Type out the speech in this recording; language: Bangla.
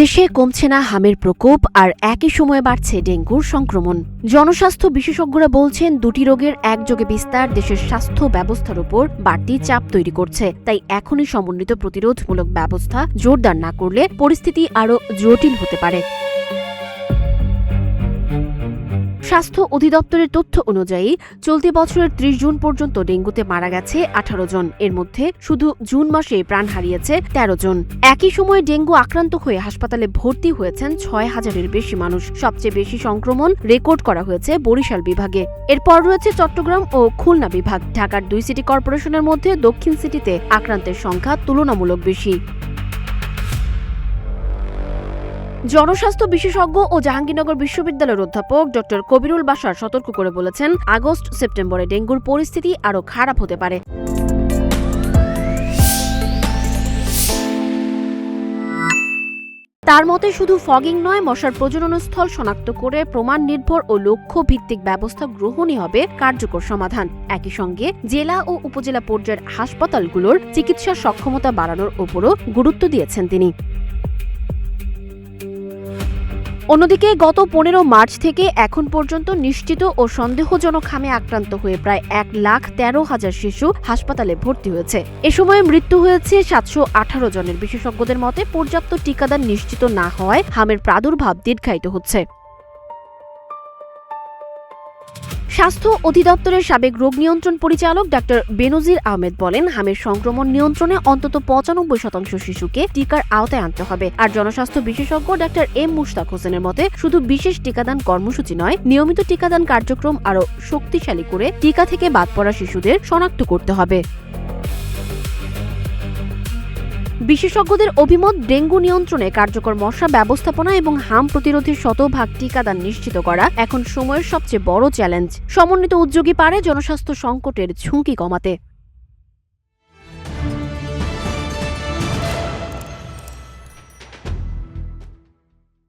দেশে কমছে না হামের প্রকোপ আর একই সময়ে বাড়ছে ডেঙ্গুর সংক্রমণ। জনস্বাস্থ্য বিশেষজ্ঞরা বলছেন দুটি রোগের একযোগে বিস্তার দেশের স্বাস্থ্য ব্যবস্থার উপর বাড়তি চাপ তৈরি করছে। তাই এখনই সমন্বিত প্রতিরোধমূলক ব্যবস্থা জোরদার না করলে পরিস্থিতি আরও জটিল হতে পারে। স্বাস্থ্য অধিদপ্তরের তথ্য অনুযায়ী চলতি বছরের ৩০ জুন পর্যন্ত ডেঙ্গুতে মারা গেছে ১৮ জন। এর মধ্যে শুধু জুন মাসে প্রাণ হারিয়েছে ১৩ জন। একই সময়ে ডেঙ্গু আক্রান্ত হয়ে হাসপাতালে ভর্তি হয়েছেন ৬,০০০-এর বেশি মানুষ। সবচেয়ে বেশি সংক্রমণ রেকর্ড করা হয়েছে বরিশাল বিভাগে। এরপর রয়েছে চট্টগ্রাম ও খুলনা বিভাগ। ঢাকার ২ সিটি কর্পোরেশনের মধ্যে দক্ষিণ সিটিতে আক্রান্তের সংখ্যা তুলনামূলক বেশি। জনস্বাস্থ্য বিশেষজ্ঞ ও জাহাঙ্গীরনগর বিশ্ববিদ্যালয়ের অধ্যাপক ড কবিরুল বাশার সতর্ক করে বলেছেন, আগস্ট-সেপ্টেম্বরে ডেঙ্গুর পরিস্থিতি আরও খারাপ হতে পারে। তার মতে শুধু ফগিং নয়, মশার প্রজননস্থল শনাক্ত করে প্রমাণ নির্ভর ও লক্ষ্য ভিত্তিক ব্যবস্থা গ্রহণই হবে কার্যকর সমাধান। একই সঙ্গে জেলা ও উপজেলা পর্যায়ের হাসপাতালগুলোর চিকিৎসা সক্ষমতা বাড়ানোর উপরও গুরুত্ব দিয়েছেন তিনি। অন্যদিকে গত ১৫ মার্চ থেকে এখন পর্যন্ত নিশ্চিত ও সন্দেহজনক হামে আক্রান্ত হয়ে প্রায় ১,১৩,০০০ শিশু হাসপাতালে ভর্তি হয়েছে। এ সময়ে মৃত্যু হয়েছে ৭১৮ জনের। বিশেষজ্ঞদের মতে পর্যাপ্ত টিকাদান নিশ্চিত না হওয়ায় হামের প্রাদুর্ভাব দীর্ঘায়িত হচ্ছে। স্বাস্থ্য অধিদপ্তরের সাবেক রোগ নিয়ন্ত্রণ পরিচালক ডা বেনজির আহমেদ বলেন, হামের সংক্রমণ নিয়ন্ত্রণে অন্তত ৯৫% শিশুকে টিকার আওতায় আনতে হবে। আর জনস্বাস্থ্য বিশেষজ্ঞ ডা এম মুশতাক হোসেনের মতে শুধু বিশেষ টিকাদান কর্মসূচি নয়, নিয়মিত টিকাদান কার্যক্রম আরও শক্তিশালী করে টিকা থেকে বাদ পড়া শিশুদের শনাক্ত করতে হবে। বিশেষজ্ঞদের অভিমত, ডেঙ্গু নিয়ন্ত্রণে কার্যকর মশা ব্যবস্থাপনা এবং হাম প্রতিরোধে শতভাগ টিকাদান নিশ্চিত করা এখন সময়ের সবচেয়ে বড় চ্যালেঞ্জ। সমন্বিত উদ্যোগই পারে জনস্বাস্থ্য সংকটের ঝুঁকি কমাতে।